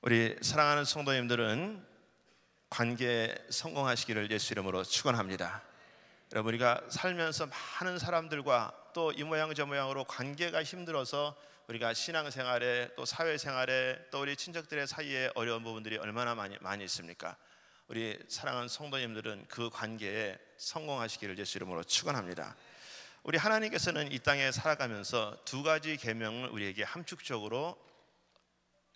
우리 사랑하는 성도님들은 관계에 성공하시기를 예수 이름으로 축원합니다. 여러분, 우리가 살면서 많은 사람들과 또 이 모양 저 모양으로 관계가 힘들어서 우리가 신앙생활에 또 사회생활에 또 우리 친척들의 사이에 어려운 부분들이 얼마나 많이 있습니까? 우리 사랑하는 성도님들은 그 관계에 성공하시기를 예수 이름으로 축원합니다. 우리 하나님께서는 이 땅에 살아가면서 두 가지 계명을 우리에게 함축적으로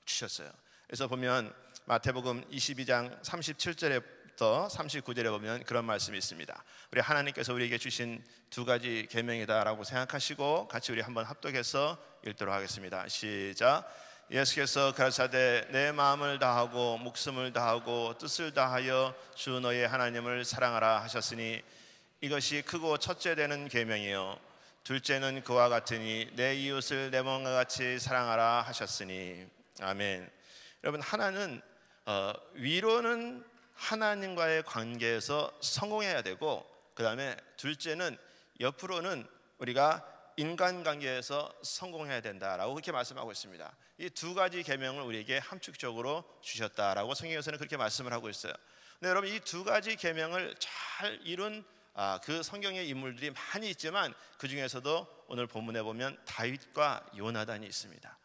주셨어요. 그래서 보면 마태복음 22장 37절부터 39절에 보면 그런 말씀이 있습니다. 우리 하나님께서 우리에게 주신 두 가지 계명이다라고 생각하시고 같이 우리 한번 합독해서 읽도록 하겠습니다. 시작. 예수께서 가라사대 내 마음을 다하고 목숨을 다하고 뜻을 다하여 주 너의 하나님을 사랑하라 하셨으니 이것이 크고 첫째 되는 계명이요 둘째는 그와 같으니 내 이웃을 내 몸과 같이 사랑하라 하셨으니. 아멘. 여러분, 하나는 위로는 하나님과의 관계에서 성공해야 되고, 그 다음에 둘째는 옆으로는 우리가 인간관계에서 성공해야 된다라고 그렇게 말씀하고 있습니다. 이 두 가지 계명을 우리에게 함축적으로 주셨다라고 성경에서는 그렇게 말씀을 하고 있어요. 근데 여러분, 이 두 가지 계명을 잘 이룬 그 성경의 인물들이 많이 있지만 그 중에서도 오늘 본문에 보면 다윗과 요나단이 있습니다.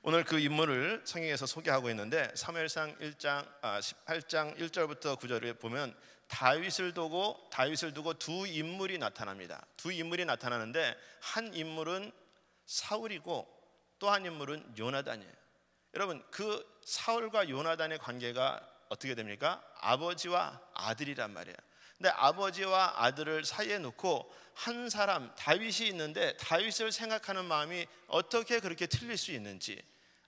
오늘 그 인물을 성경에서 소개하고 있는데 사무엘상 18장 1절부터 9절에 보면 다윗을 두고 두 인물이 나타납니다. 두 인물이 나타나는데 한 인물은 사울이고 또 한 인물은 요나단이에요. 여러분, 그 사울과 요나단의 관계가 어떻게 됩니까? 아버지와 아들이란 말이에요. 근데 아버지와 아들을 사이에 놓고 한 사람 다윗이 있는데 다윗을 생각하는 마음이 어떻게 그렇게 틀릴 수 있는지,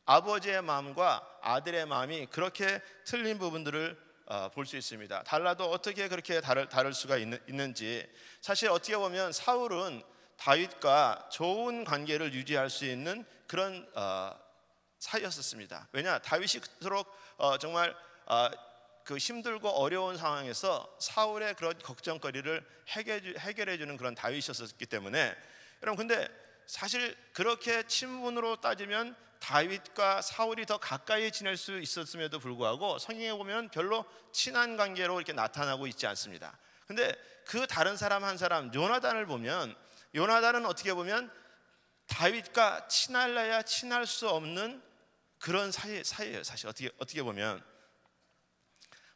아버지의 마음과 아들의 마음이 그렇게 틀린 부분들을 볼 수 있습니다. 달라도 어떻게 그렇게 다를 수가 있는지. 사실 어떻게 보면 사울은 다윗과 좋은 관계를 유지할 수 있는 그런 사이였었습니다. 왜냐, 다윗이 그토록 정말 그 힘들고 어려운 상황에서 사울의 그런 걱정거리를 해결해 주는 그런 다윗이었기 때문에. 여러분, 근데 사실 그렇게 친분으로 따지면 다윗과 사울이 더 가까이 지낼 수 있었음에도 불구하고 성경에 보면 별로 친한 관계로 이렇게 나타나고 있지 않습니다. 근데 그 다른 사람 한 사람 요나단을 보면, 요나단은 어떻게 보면 다윗과 친할래야 친할 수 없는 그런 사이예요. 사실 어떻게 보면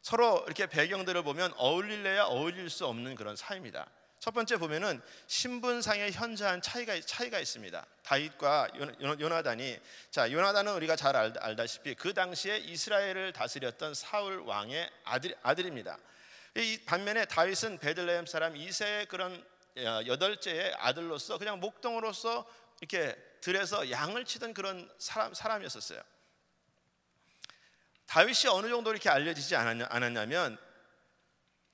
서로 이렇게 배경들을 보면 어울릴래야 어울릴 수 없는 그런 사이입니다. 첫 번째 보면은 신분상의 현저한 차이가 있습니다. 다윗과 요나단이, 자, 요나단은 우리가 잘 알다시피 그 당시에 이스라엘을 다스렸던 사울 왕의 아들입니다. 이 반면에 다윗은 베들레헴 사람 이새의 그런 여덟째의 아들로서 그냥 목동으로서 이렇게 들에서 양을 치던 그런 사람이었어요. 다윗이 어느 정도 이렇게 알려지지 않았냐면,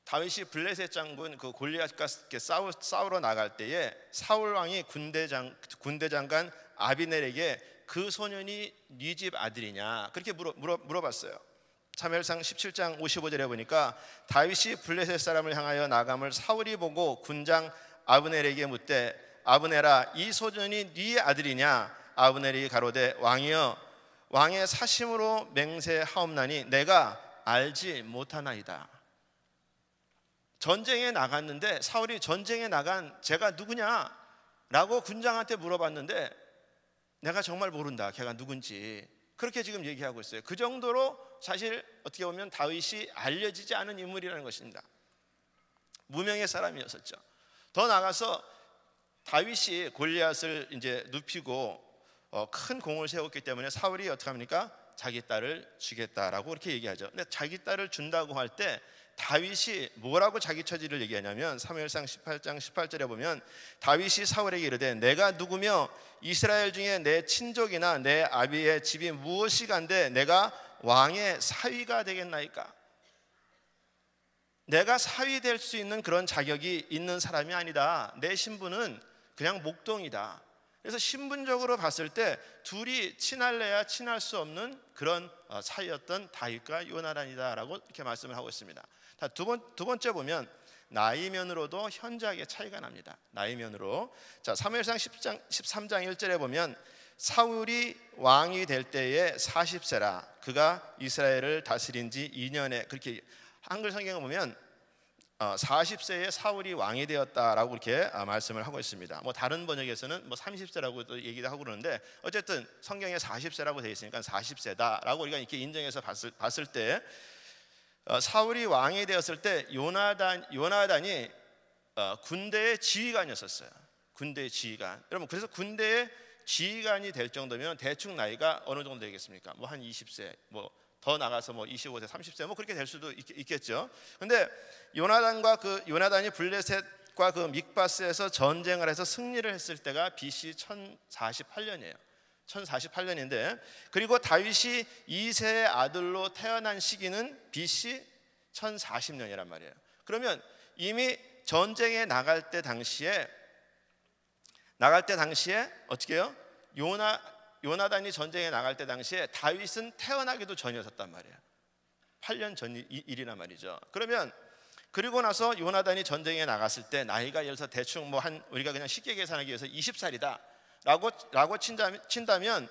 다윗이 블레셋 장군 그 골리앗과 싸우러 나갈 때에 사울 왕이 군대 장관 아비넬에게 그 소년이 네 집 아들이냐 그렇게 물어봤어요. 사무엘상 17장 55절에 보니까 다윗이 블레셋 사람을 향하여 나감을 사울이 보고 군장 아브넬에게 묻되 아브넬아, 이 소년이 네 아들이냐? 아브넬이 가로되 왕이여, 왕의 사심으로 맹세하옵나니 내가 알지 못하나이다. 전쟁에 나갔는데 사울이 전쟁에 나간 제가 누구냐? 라고 군장한테 물어봤는데 내가 정말 모른다, 걔가 누군지. 그렇게 지금 얘기하고 있어요. 그 정도로 사실 어떻게 보면 다윗이 알려지지 않은 인물이라는 것입니다. 무명의 사람이었었죠. 더 나아가서 다윗이 골리앗을 이제 눕히고 큰 공을 세웠기 때문에 사울이 어떻게 합니까? 자기 딸을 주겠다라고 그렇게 얘기하죠. 근데 자기 딸을 준다고 할 때 다윗이 뭐라고 자기 처지를 얘기하냐면 사무엘상 18장 18절에 보면 다윗이 사울에게 이르되 내가 누구며 이스라엘 중에 내 친족이나 내 아비의 집이 무엇이간데 내가 왕의 사위가 되겠나이까? 내가 사위 될 수 있는 그런 자격이 있는 사람이 아니다. 내 신분은 그냥 목동이다. 그래서 신분적으로 봤을 때 둘이 친할래야 친할 수 없는 그런 사이였던 다윗과 요나단이다라고 이렇게 말씀을 하고 있습니다. 두 번째 보면 나이면으로도 현저하게 차이가 납니다. 나이면으로. 자, 사무엘상 13장 1절에 보면 사울이 왕이 될 때에 40세라 그가 이스라엘을 다스린 지 2년에 그렇게 한글 성경을 보면 40세에 사울이 왕이 되었다라고 이렇게 말씀을 하고 있습니다. 뭐 다른 번역에서는 뭐 30세라고 또 얘기도 하고 그러는데 어쨌든 성경에 40세라고 되어 있으니까 40세다라고 우리가 이렇게 인정해서 봤을 때 사울이 왕이 되었을 때 요나단이 군대의 지휘관이었어요. 군대의 지휘관. 여러분 그래서 군대의 지휘관이 될 정도면 대충 나이가 어느 정도 되겠습니까? 뭐 한 20세, 뭐 더 나가서 뭐 25세, 30세 뭐 그렇게 될 수도 있겠죠. 근데 요나단이 블레셋과 그 믹바스에서 전쟁을 해서 승리를 했을 때가 BC 1048년이에요. 1048년인데 그리고 다윗이 2세의 아들로 태어난 시기는 BC 1040년이란 말이에요. 그러면 이미 전쟁에 나갈 때 당시에 어떻게 해요? 요나단이 전쟁에 나갈 때 당시에 다윗은 태어나기도 전이었단 말이에요. 8년 전 일이란 말이죠. 그러면 그리고 나서 요나단이 전쟁에 나갔을 때 나이가 예를 들어서 대충 뭐 한 우리가 그냥 쉽게 계산하기 위해서 20살이다 라고 친다면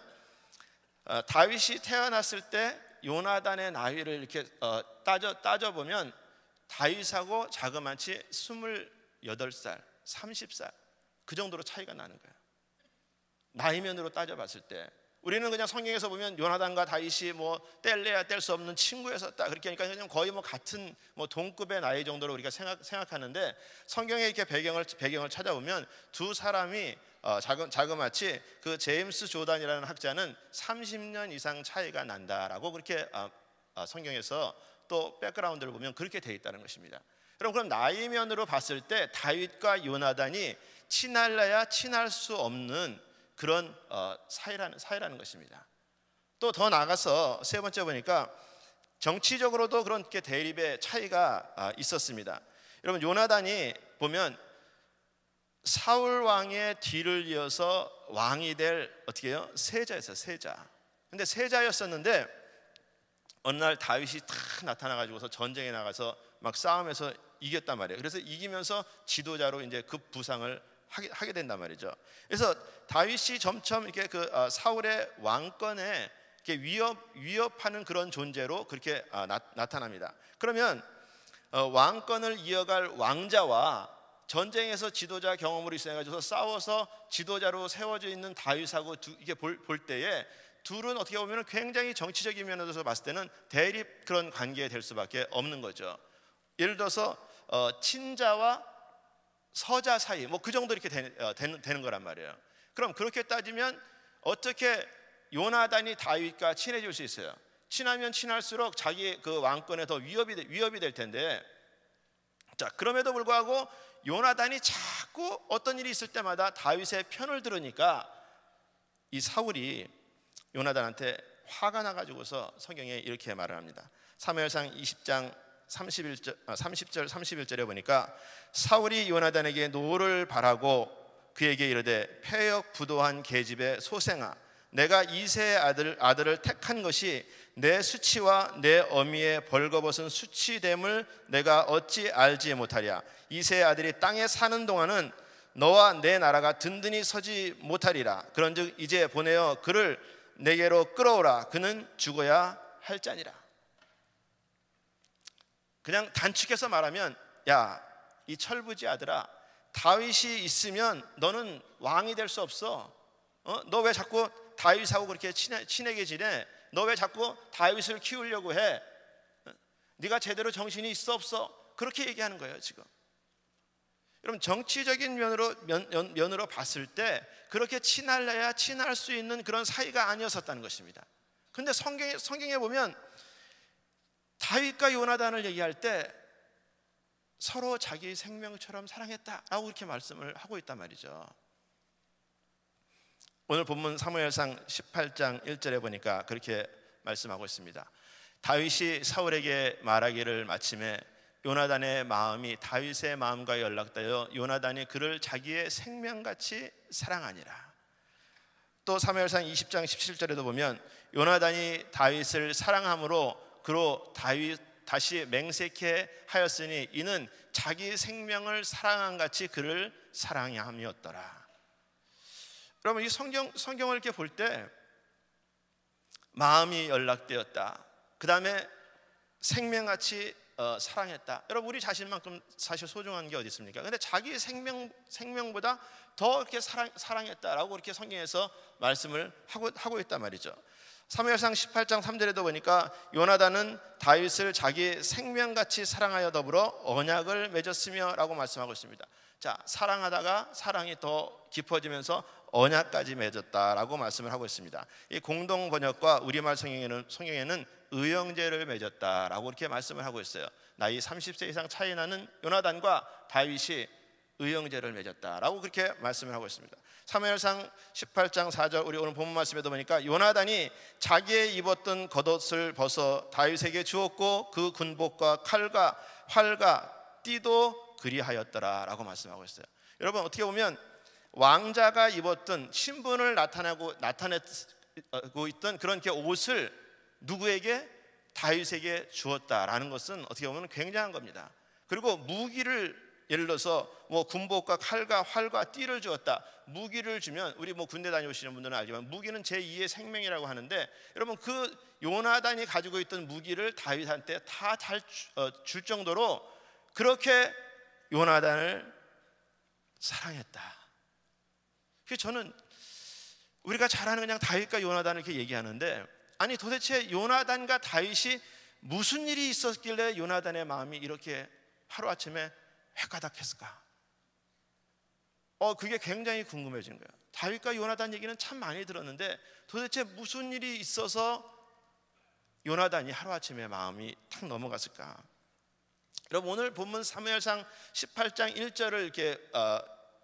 다윗이 태어났을 때 요나단의 나이를 이렇게 따져보면 다윗하고 자그마치 28살, 30살 그 정도로 차이가 나는 거예요. 나이면으로 따져봤을 때 우리는 그냥 성경에서 보면 요나단과 다윗이 뭐 뗄래야 뗄 수 없는 친구였었다 그렇게 하니까 그냥 거의 뭐 같은 뭐 동급의 나이 정도로 우리가 생각하는데 성경에 이렇게 배경을 찾아보면 두 사람이 자그마치 그 제임스 조단이라는 학자는 30년 이상 차이가 난다라고 그렇게 성경에서 또 백그라운드를 보면 그렇게 돼 있다는 것입니다. 그럼 나이면으로 봤을 때 다윗과 요나단이 친할래야 친할 수 없는 그런 사이라는 것입니다. 또 더 나아가서 세 번째 보니까 정치적으로도 그렇게 대립의 차이가 있었습니다. 여러분 요나단이 보면 사울 왕의 뒤를 이어서 왕이 될 어떻게 해요? 세자였어요. 세자. 근데 세자였었는데 어느 날 다윗이 탁 나타나가지고서 전쟁에 나가서 막 싸움에서 이겼단 말이에요. 그래서 이기면서 지도자로 이제 급 부상을 하게 된단 말이죠. 그래서 다윗이 점점 이렇게 그 사울의 왕권에 이렇게 위협하는 그런 존재로 그렇게 나타납니다. 그러면 왕권을 이어갈 왕자와 전쟁에서 지도자 경험으로 있어가지고 싸워서 지도자로 세워져 있는 다윗하고 이게 볼 때에 둘은 어떻게 보면 굉장히 정치적인 면에서 봤을 때는 대립 그런 관계가 될 수밖에 없는 거죠. 예를 들어서 친자와 서자 사이 뭐 그 정도 이렇게 되는 거란 말이에요. 그럼 그렇게 따지면 어떻게 요나단이 다윗과 친해질 수 있어요? 친하면 친할수록 자기 그 왕권에 더 위협이 될 텐데 자 그럼에도 불구하고 요나단이 자꾸 어떤 일이 있을 때마다 다윗의 편을 들으니까 이 사울이 요나단한테 화가 나가지고서 성경에 이렇게 말을 합니다. 사무엘상 20장 30절 31절에 보니까 사울이 요나단에게 노를 바라고 그에게 이르되 패역 부도한 계집의 소생아 내가 이새의 아들을 택한 것이 내 수치와 내 어미의 벌거벗은 수치됨을 내가 어찌 알지 못하랴. 이새의 아들이 땅에 사는 동안은 너와 내 나라가 든든히 서지 못하리라. 그런즉 이제 보내어 그를 내게로 끌어오라. 그는 죽어야 할 자니라. 그냥 단축해서 말하면 야, 이 철부지 아들아 다윗이 있으면 너는 왕이 될 수 없어. 너 왜 자꾸 다윗하고 그렇게 친하게 지내? 너 왜 자꾸 다윗을 키우려고 해? 네가 제대로 정신이 있어 없어? 그렇게 얘기하는 거예요 지금. 여러분 정치적인 면으로 봤을 때 그렇게 친할래야 친할 수 있는 그런 사이가 아니었었다는 것입니다. 근데 성경에 보면 다윗과 요나단을 얘기할 때 서로 자기 생명처럼 사랑했다라고 이렇게 말씀을 하고 있단 말이죠. 오늘 본문 사무엘상 18장 1절에 보니까 그렇게 말씀하고 있습니다. 다윗이 사울에게 말하기를 마침에 요나단의 마음이 다윗의 마음과 연락되어 요나단이 그를 자기의 생명같이 사랑하니라. 또 사무엘상 20장 17절에도 보면 요나단이 다윗을 사랑함으로 그로 다윗 다시 맹세케 하였으니 이는 자기 생명을 사랑한 같이 그를 사랑함이었더라. 여러분 이 성경을 이렇게 볼 때 마음이 연락되었다, 그 다음에 생명같이 사랑했다. 여러분 우리 자신만큼 사실 소중한 게 어디 있습니까? 근데 자기 생명보다 더 이렇게 사랑했다라고 이렇게 성경에서 말씀을 하고 있단 말이죠. 사무엘상 18장 3절에도 보니까 요나단은 다윗을 자기 생명같이 사랑하여 더불어 언약을 맺었으며 라고 말씀하고 있습니다. 자, 사랑하다가 사랑이 더 깊어지면서 언약까지 맺었다라고 말씀을 하고 있습니다. 이 공동 번역과 우리말 성경에는 의형제를 맺었다라고 이렇게 말씀을 하고 있어요. 나이 30세 이상 차이 나는 요나단과 다윗이 의형제를 맺었다라고 그렇게 말씀을 하고 있습니다. 사무엘상 18장 4절 우리 오늘 본문 말씀에도 보니까 요나단이 자기의 입었던 겉옷을 벗어 다윗에게 주었고 그 군복과 칼과 활과 띠도 그리하였더라라고 말씀하고 있어요. 여러분 어떻게 보면 왕자가 입었던 신분을 나타내고 있던 그런 옷을 누구에게? 다윗에게 주었다라는 것은 어떻게 보면 굉장한 겁니다. 그리고 무기를 예를 들어서 뭐 군복과 칼과 활과 띠를 주었다. 무기를 주면 우리 뭐 군대 다녀오시는 분들은 알지만 무기는 제2의 생명이라고 하는데 여러분 그 요나단이 가지고 있던 무기를 다윗한테 다 잘 줄 정도로 그렇게 요나단을 사랑했다. 그래서 저는 우리가 잘 아는 그냥 다윗과 요나단을 이렇게 얘기하는데 아니 도대체 요나단과 다윗이 무슨 일이 있었길래 요나단의 마음이 이렇게 하루아침에 획가닥했을까? 그게 굉장히 궁금해지는 거예요. 다윗과 요나단 얘기는 참 많이 들었는데 도대체 무슨 일이 있어서 요나단이 하루아침에 마음이 탁 넘어갔을까? 여러분 오늘 본문 사무엘상 18장 1절을 이렇게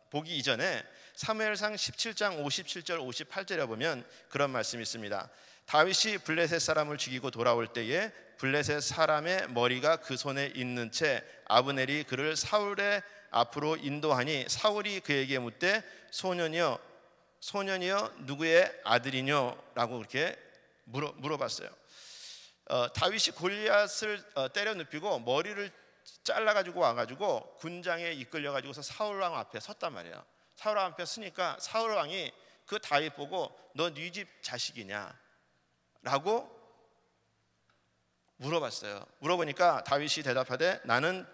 보기 이전에 사무엘상 17장 57절 58절에 보면 그런 말씀이 있습니다. 다윗이 블레셋 사람을 죽이고 돌아올 때에 블레셋 사람의 머리가 그 손에 있는 채 아브넬이 그를 사울의 앞으로 인도하니 사울이 그에게 묻되 소년이여 누구의 아들이뇨? 라고 그렇게 물어봤어요. 다윗이 골리앗을 때려 눕히고 머리를 잘라가지고 와가지고 군장에 이끌려가지고서 사울왕 앞에 섰단 말이에요. 사울왕 앞에 서니까 사울왕이 그 다윗 보고 너 네 집 자식이냐? 라고 물어봤어요. 물어보니까 다윗이 대답하되 나는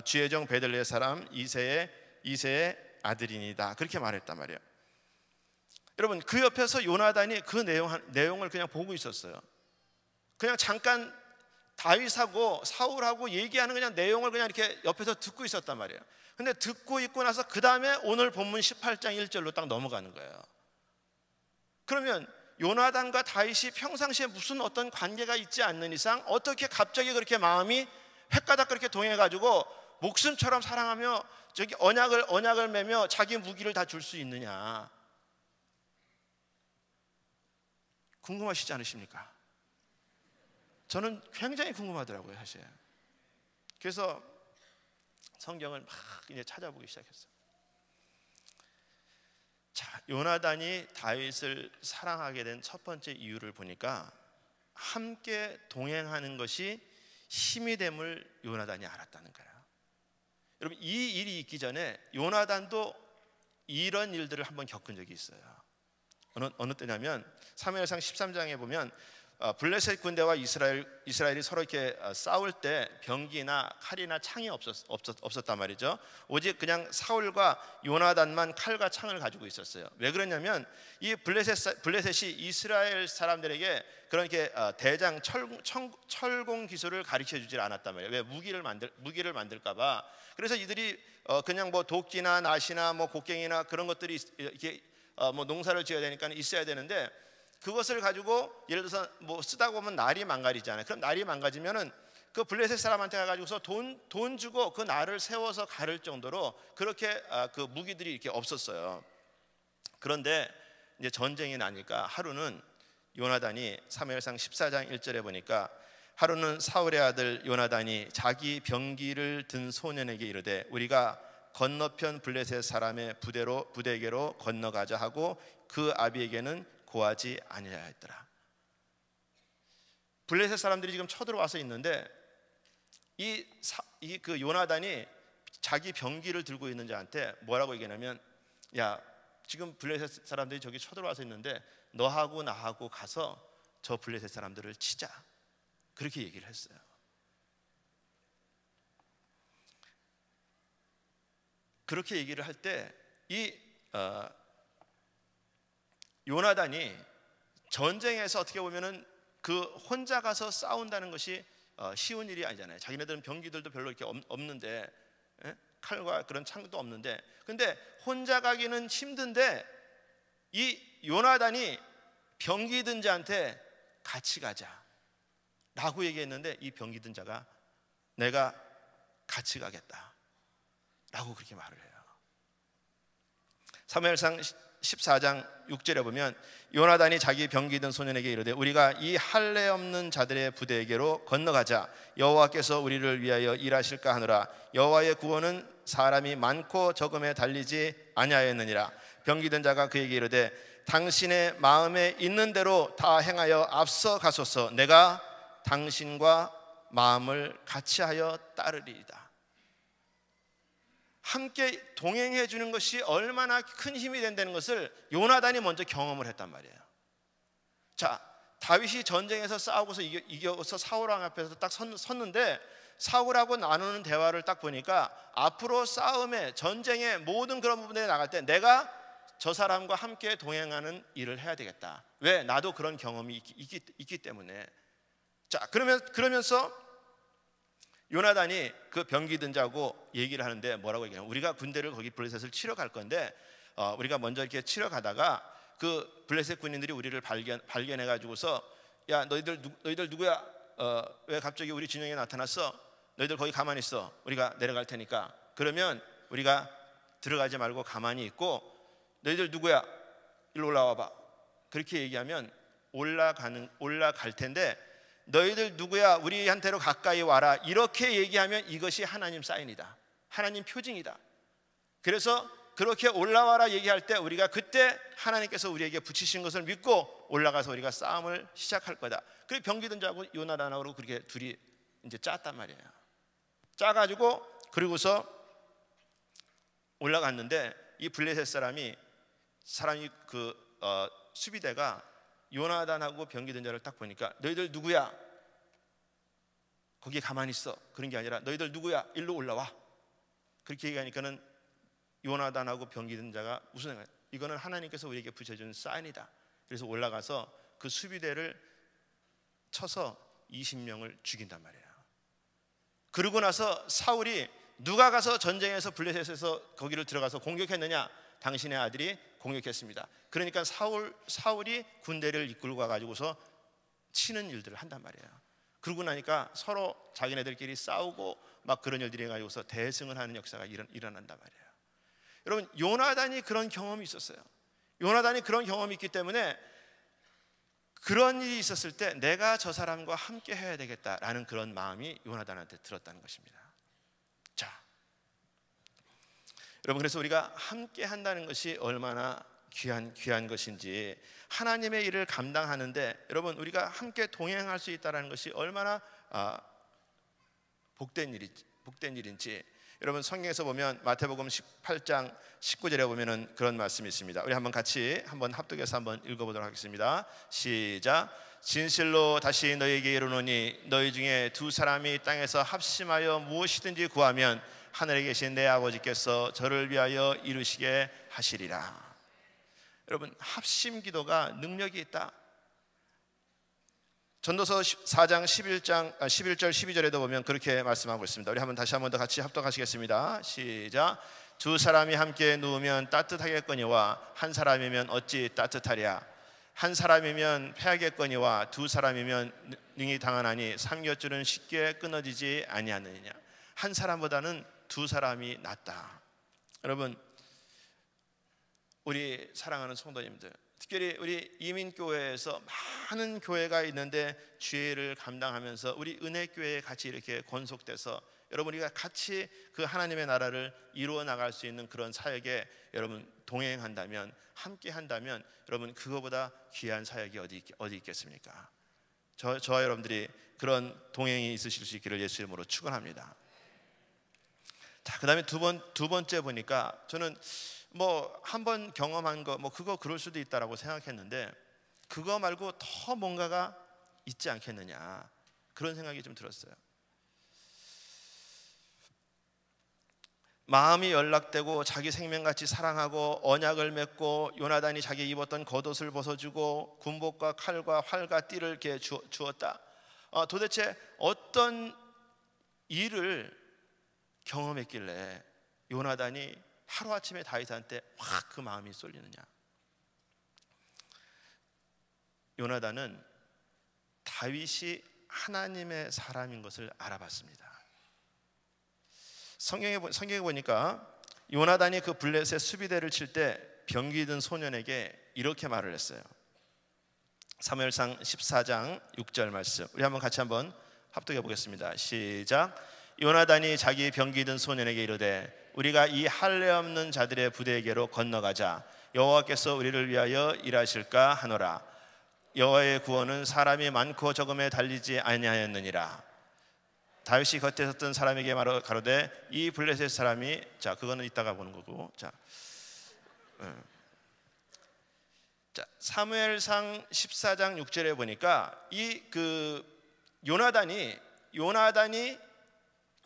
주의종 베들레헴 사람 이새의 아들이니다. 그렇게 말했단 말이에요. 여러분 그 옆에서 요나단이 그 내용을 그냥 보고 있었어요. 그냥 잠깐 다윗하고 사울하고 얘기하는 그냥 내용을 그냥 이렇게 옆에서 듣고 있었단 말이에요. 근데 듣고 있고 나서 그 다음에 오늘 본문 18장 1절로 딱 넘어가는 거예요. 그러면 요나단과 다윗이 평상시에 무슨 어떤 관계가 있지 않는 이상 어떻게 갑자기 그렇게 마음이 획가닥 그렇게 동해가지고 목숨처럼 사랑하며 저기 언약을 매며 자기 무기를 다 줄 수 있느냐? 궁금하시지 않으십니까? 저는 굉장히 궁금하더라고요, 사실. 그래서 성경을 막 이제 찾아보기 시작했어요. 자, 요나단이 다윗을 사랑하게 된 첫 번째 이유를 보니까 함께 동행하는 것이 힘이 됨을 요나단이 알았다는 거예요. 여러분 이 일이 있기 전에 요나단도 이런 일들을 한번 겪은 적이 있어요. 어느 때냐면 사무엘상 13장에 보면 블레셋 군대와 이스라엘이 서로 이렇게 싸울 때 병기나 칼이나 창이 없었단 말이죠. 오직 그냥 사울과 요나단만 칼과 창을 가지고 있었어요. 왜 그러냐면 이 블레셋이 이스라엘 사람들에게 그런 게 대장 철공 기술을 가르쳐 주질 않았단 말이에요. 왜? 무기를 만들까봐. 그래서 이들이 그냥 뭐 도끼나 낫이나 뭐 곡괭이나 그런 것들이 이렇게 뭐 농사를 지어야 되니까 있어야 되는데 그것을 가지고 예를 들어서 뭐 쓰다 보면 날이 망가지잖아요. 그럼 날이 망가지면은 그 블레셋 사람한테 가가지고서 돈 주고 그 날을 세워서 가를 정도로 그렇게 그 무기들이 이렇게 없었어요. 그런데 이제 전쟁이 나니까 하루는 요나단이 사무엘상 14장 1절에 보니까 하루는 사울의 아들 요나단이 자기 병기를 든 소년에게 이르되 우리가 건너편 블레셋 사람의 부대에게로 건너가자 하고 그 아비에게는 고하지 아니하였더라. 블레셋 사람들이 지금 쳐들어와서 있는데 그 요나단이 자기 병기를 들고 있는 자한테 뭐라고 얘기하냐면 야 지금 블레셋 사람들이 저기 쳐들어와서 있는데 너하고 나하고 가서 저 블레셋 사람들을 치자. 그렇게 얘기를 했어요. 그렇게 얘기를 할 때 이 요나단이 전쟁에서 어떻게 보면은 그 혼자 가서 싸운다는 것이 쉬운 일이 아니잖아요. 자기네들은 병기들도 별로 이렇게 없는데, 칼과 그런 창도 없는데, 근데 혼자 가기는 힘든데 이 요나단이 병기 든 자한테 같이 가자 라고 얘기했는데, 이 병기 든 자가 내가 같이 가겠다 라고 그렇게 말을 해요. 사무엘상 14장 6절에 보면 요나단이 자기 병기 든 소년에게 이르되 우리가 이 할례 없는 자들의 부대에게로 건너가자. 여호와께서 우리를 위하여 일하실까 하노라. 여호와의 구원은 사람이 많고 적음에 달리지 아니하였느니라. 병기 든 자가 그에게 이르되 당신의 마음에 있는 대로 다 행하여 앞서 가소서. 내가 당신과 마음을 같이하여 따르리이다. 함께 동행해 주는 것이 얼마나 큰 힘이 된다는 것을 요나단이 먼저 경험을 했단 말이에요. 자, 다윗이 전쟁에서 싸우고서 이겨서 사울 왕 앞에서 딱 섰는데 사울하고 나누는 대화를 딱 보니까 앞으로 싸움에, 전쟁에 모든 그런 부분에 나갈 때 내가 저 사람과 함께 동행하는 일을 해야 되겠다. 왜? 나도 그런 경험이 있기 때문에. 자, 그러면서 요나단이 그 병기 든 자하고 얘기를 하는데 뭐라고 얘기하냐? 우리가 군대를 거기 블레셋을 치러 갈 건데 우리가 먼저 이렇게 치러 가다가 그 블레셋 군인들이 우리를 발견해 가지고서 야, 너희들 누구야? 왜 갑자기 우리 진영에 나타났어? 너희들 거기 가만히 있어. 우리가 내려갈 테니까. 그러면 우리가 들어가지 말고 가만히 있고 너희들 누구야? 일로 올라와 봐. 그렇게 얘기하면 올라갈 텐데 너희들 누구야? 우리한테로 가까이 와라. 이렇게 얘기하면 이것이 하나님 사인이다. 하나님 표징이다. 그래서 그렇게 올라와라 얘기할 때 우리가 그때 하나님께서 우리에게 붙이신 것을 믿고 올라가서 우리가 싸움을 시작할 거다. 그리고 병기 든 자하고 요나단하고 그렇게 둘이 이제 짰단 말이에요. 짜가지고 그리고서 올라갔는데 이 블레셋 사람이 그 수비대가 요나단하고 병기 든 자를 딱 보니까 너희들 누구야? 거기에 가만히 있어. 그런 게 아니라 너희들 누구야? 일로 올라와. 그렇게 얘기하니까는 요나단하고 병기 든 자가 무슨 생각이야? 이거는 하나님께서 우리에게 붙여준 사인이다. 그래서 올라가서 그 수비대를 쳐서 20명을 죽인단 말이에요. 그러고 나서 사울이 누가 가서 전쟁에서 블레셋에서 거기를 들어가서 공격했느냐? 당신의 아들이 공격했습니다. 그러니까 사울이 군대를 이끌고 가가지고서 치는 일들을 한단 말이에요. 그러고 나니까 서로 자기네들끼리 싸우고 막 그런 일들이 해가지고서 대승을 하는 역사가 일어난단 말이에요. 여러분, 요나단이 그런 경험이 있었어요. 요나단이 그런 경험이 있기 때문에 그런 일이 있었을 때 내가 저 사람과 함께 해야 되겠다라는 그런 마음이 요나단한테 들었다는 것입니다. 자, 여러분, 그래서 우리가 함께 한다는 것이 얼마나 귀한 것인지, 하나님의 일을 감당하는데 여러분 우리가 함께 동행할 수 있다는 것이 얼마나 복된 일인지 여러분 성경에서 보면 마태복음 18장 19절에 보면은 그런 말씀이 있습니다. 우리 같이 합독해서 읽어보도록 하겠습니다. 시작. 진실로 다시 너희에게 이르노니 너희 중에 두 사람이 땅에서 합심하여 무엇이든지 구하면 하늘에 계신 내 아버지께서 저를 위하여 이루시게 하시리라. 여러분, 합심 기도가 능력이 있다. 전도서 4장 11절 12절에도 보면 그렇게 말씀하고 있습니다. 우리 다시 더 같이 합독하시겠습니다. 시작. 두 사람이 함께 누우면 따뜻하겠거니와 한 사람이면 어찌 따뜻하랴. 한 사람이면 패하겠거니와 두 사람이면 능히 당하나니 삼겹줄은 쉽게 끊어지지 아니하느냐. 한 사람보다는 두 사람이 낫다. 여러분, 우리 사랑하는 성도님들, 특별히 우리 이민교회에서 많은 교회가 있는데 주의를 감당하면서 우리 은혜교회에 같이 이렇게 권속돼서 여러분 우리가 같이 그 하나님의 나라를 이루어 나갈 수 있는 그런 사역에 여러분 동행한다면, 함께 한다면 여러분 그거보다 귀한 사역이 어디 있겠습니까? 저와 여러분들이 그런 동행이 있으실 수 있기를 예수 이름으로 축원합니다. 자, 그다음에 두 번째 보니까 저는 뭐 한 번 경험한 거 뭐 그거 그럴 수도 있다라고 생각했는데 그거 말고 더 뭔가가 있지 않겠느냐 그런 생각이 좀 들었어요. 마음이 연락되고 자기 생명같이 사랑하고 언약을 맺고 요나단이 자기 입었던 겉옷을 벗어주고 군복과 칼과 활과 띠를 이렇게 주었다. 도대체 어떤 일을 경험했길래 요나단이 하루아침에 다윗한테 확 그 마음이 쏠리느냐. 요나단은 다윗이 하나님의 사람인 것을 알아봤습니다. 성경에 보니까 요나단이 그 블레셋 수비대를 칠 때 병기 든 소년에게 이렇게 말을 했어요. 사무엘상 14장 6절 말씀 우리 같이 한번 합독해 보겠습니다. 시작. 요나단이 자기 병기 든 소년에게 이르되 우리가 이 할례 없는 자들의 부대에게로 건너가자. 여호와께서 우리를 위하여 일하실까 하노라. 여호와의 구원은 사람이 많고 적음에 달리지 아니하였느니라. 다윗이 겉에 섰던 사람에게 가로되 이 블레셋 사람이 자 그거는 이따가 보는 거고 자 사무엘상 14장 6절에 보니까 이 그 요나단이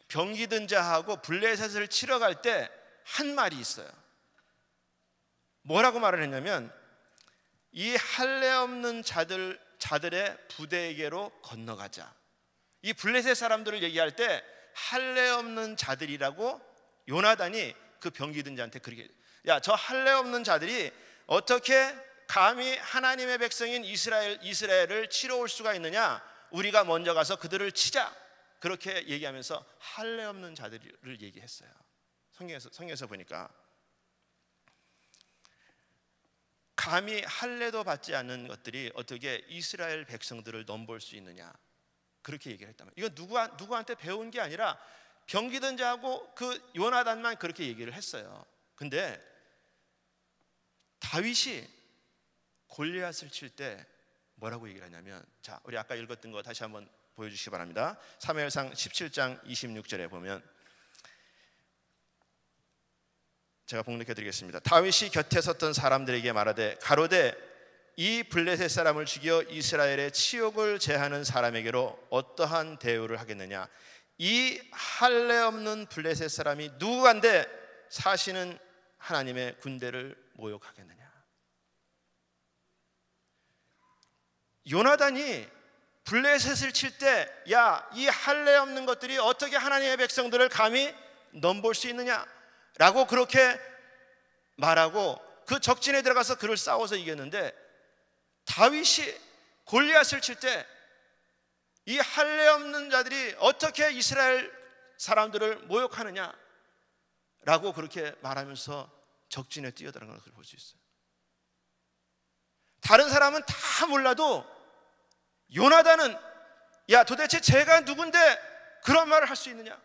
병기 든 자하고 블레셋을 치러 갈 때 한 말이 있어요. 뭐라고 말을 했냐면 이 할례 없는 자들의 부대에게로 건너가자. 이 블레셋 사람들을 얘기할 때 할례 없는 자들이라고 요나단이 그 병기 든 자한테 그렇게 야, 저 할례 없는 자들이 어떻게 감히 하나님의 백성인 이스라엘을 치러 올 수가 있느냐? 우리가 먼저 가서 그들을 치자. 그렇게 얘기하면서 할례 없는 자들을 얘기했어요. 성경에서 보니까 감히 할례도 받지 않는 것들이 어떻게 이스라엘 백성들을 넘볼 수 있느냐? 그렇게 얘기를 했단 말이에요. 이건 누구한테 배운 게 아니라 병기든 자하고 그 요나단만 그렇게 얘기를 했어요. 근데 다윗이 골리앗을 칠 때 뭐라고 얘기를 하냐면 자, 우리 아까 읽었던 거 다시 한번 보여주시기 바랍니다. 사무엘상 17장 26절에 보면 제가 봉독해 드리겠습니다. 다윗이 곁에 섰던 사람들에게 말하되 가로되 이 블레셋 사람을 죽여 이스라엘의 치욕을 제하는 사람에게로 어떠한 대우를 하겠느냐. 이 할례 없는 블레셋 사람이 누구간데 사시는 하나님의 군대를 모욕하겠느냐. 요나단이 블레셋을 칠 때 야, 이 할례 없는 것들이 어떻게 하나님의 백성들을 감히 넘볼 수 있느냐 라고 그렇게 말하고 그 적진에 들어가서 그를 싸워서 이겼는데 다윗이 골리앗을 칠 때 이 할례 없는 자들이 어떻게 이스라엘 사람들을 모욕하느냐 라고 그렇게 말하면서 적진에 뛰어들어가는 것을 볼 수 있어요. 다른 사람은 다 몰라도 요나단은 야, 도대체 제가 누군데 그런 말을 할 수 있느냐?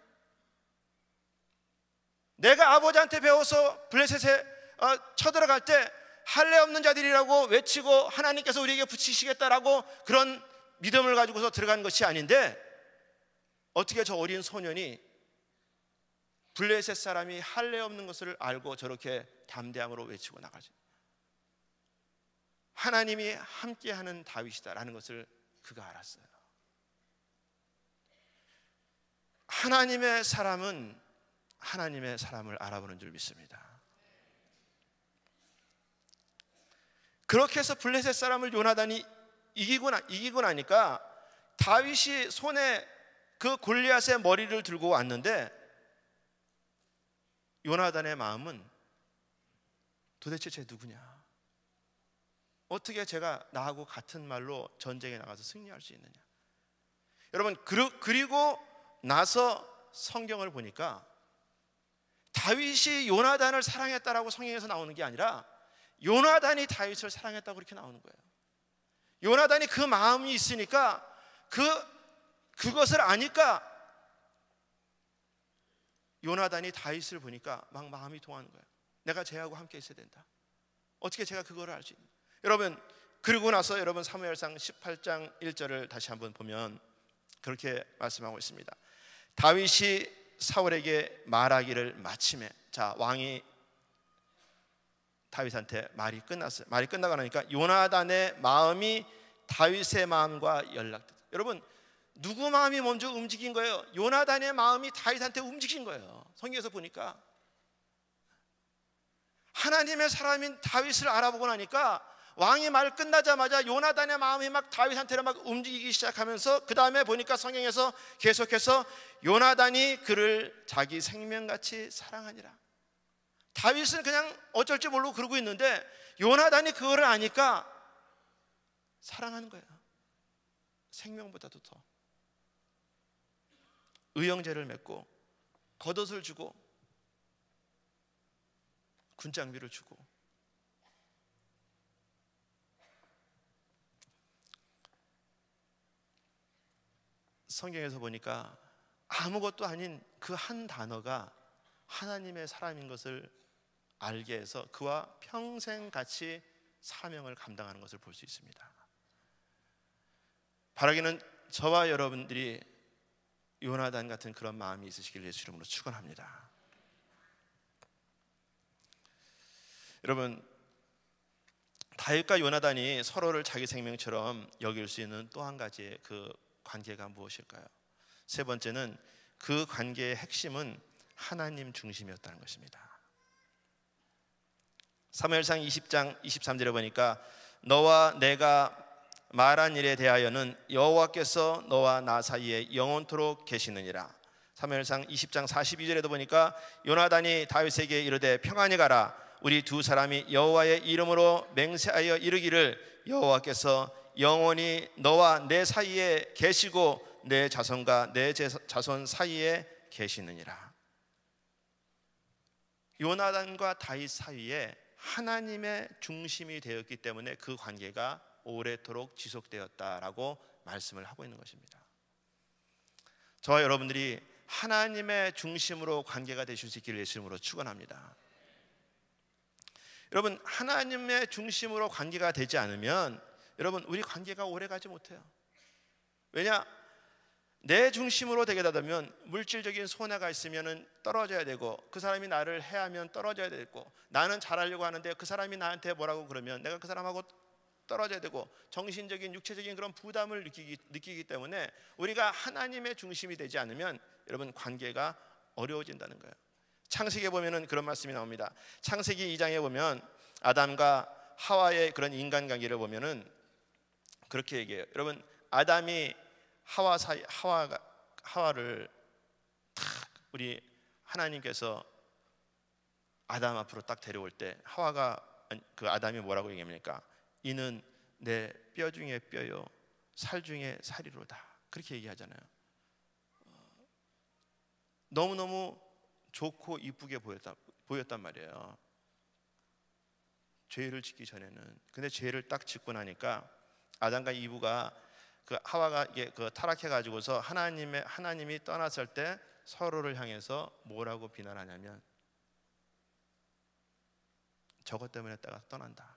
내가 아버지한테 배워서 블레셋에 쳐들어갈 때 할례 없는 자들이라고 외치고 하나님께서 우리에게 붙이시겠다라고 그런 믿음을 가지고서 들어간 것이 아닌데 어떻게 저 어린 소년이 블레셋 사람이 할례 없는 것을 알고 저렇게 담대함으로 외치고 나가죠. 하나님이 함께하는 다윗이다라는 것을 그가 알았어요. 하나님의 사람은 하나님의 사람을 알아보는 줄 믿습니다. 그렇게 해서 블레셋 사람을 요나단이 이기고 나니까 다윗이 손에 그 골리앗의 머리를 들고 왔는데 요나단의 마음은 도대체 쟤 누구냐? 어떻게 제가 나하고 같은 말로 전쟁에 나가서 승리할 수 있느냐? 여러분 그리고 나서 성경을 보니까 다윗이 요나단을 사랑했다라고 성경에서 나오는 게 아니라 요나단이 다윗을 사랑했다고 그렇게 나오는 거예요. 요나단이 그 마음이 있으니까 그것을 아니까 요나단이 다윗을 보니까 막 마음이 통하는 거예요. 내가 쟤하고 함께 있어야 된다. 어떻게 제가 그거를 알 수 있냐? 여러분 그리고 나서 여러분 사무엘상 18장 1절을 다시 한번 보면 그렇게 말씀하고 있습니다. 다윗이 사울에게 말하기를 마침에 자 왕이 다윗한테 말이 끝났어요. 말이 끝나고 나니까 요나단의 마음이 다윗의 마음과 연락됐어요. 여러분, 누구 마음이 먼저 움직인 거예요? 요나단의 마음이 다윗한테 움직인 거예요. 성경에서 보니까 하나님의 사람인 다윗을 알아보고 나니까 왕이 말 끝나자마자 요나단의 마음이 막 다윗한테로 막 움직이기 시작하면서, 그 다음에 보니까 성경에서 계속해서 요나단이 그를 자기 생명같이 사랑하니라. 다윗은 그냥 어쩔 줄 모르고 그러고 있는데 요나단이 그거를 아니까 사랑하는 거예요. 생명보다도 더. 의형제를 맺고 겉옷을 주고 군장비를 주고. 성경에서 보니까 아무것도 아닌 그 한 단어가 하나님의 사람인 것을 알게 해서 그와 평생 같이 사명을 감당하는 것을 볼 수 있습니다. 바라기는 저와 여러분들이 요나단 같은 그런 마음이 있으시길 예수 이름으로 축원합니다. 여러분, 다윗과 요나단이 서로를 자기 생명처럼 여길 수 있는 또 한 가지의 그 관계가 무엇일까요? 세 번째는 그 관계의 핵심은 하나님 중심이었다는 것입니다. 사무엘상 20장 23절에 보니까 너와 내가 말한 일에 대하여는 여호와께서 너와 나 사이에 영원토록 계시느니라. 사무엘상 20장 42절에도 보니까 요나단이 다윗에게 이르되 평안히 가라. 우리 두 사람이 여호와의 이름으로 맹세하여 이르기를 여호와께서 영원히 너와 내 사이에 계시고 내 자손과 내 자손 사이에 계시느니라. 요나단과 다윗 사이에 하나님의 중심이 되었기 때문에 그 관계가 오래도록 지속되었다라고 말씀을 하고 있는 것입니다. 저와 여러분들이 하나님의 중심으로 관계가 되실 수 있기를 예수 이름으로 축원합니다. 여러분, 하나님의 중심으로 관계가 되지 않으면 여러분, 우리 관계가 오래가지 못해요. 왜냐? 내 중심으로 되게 되면 물질적인 손해가 있으면 떨어져야 되고, 그 사람이 나를 해하면 떨어져야 되고, 나는 잘하려고 하는데 그 사람이 나한테 뭐라고 그러면 내가 그 사람하고 떨어져야 되고, 정신적인 육체적인 그런 부담을 느끼기 때문에 우리가 하나님의 중심이 되지 않으면 여러분, 관계가 어려워진다는 거예요. 창세기에 보면은 그런 말씀이 나옵니다. 창세기 2장에 보면 아담과 하와의 그런 인간관계를 보면은 그렇게 얘기해요. 여러분, 아담이 하와를 탁 우리 하나님께서 아담 앞으로 딱 데려올 때 그 아담이 뭐라고 얘기합니까? 이는 내 뼈 중에 뼈요 살 중에 살이로다. 그렇게 얘기하잖아요. 너무너무 좋고 이쁘게 보였단 말이에요. 죄를 짓기 전에는. 근데 죄를 딱 짓고 나니까 아담과 이브가 그 하와가 그 타락해 가지고서 하나님이 떠났을 때 서로를 향해서 뭐라고 비난하냐면 저것 때문에 내가 떠난다.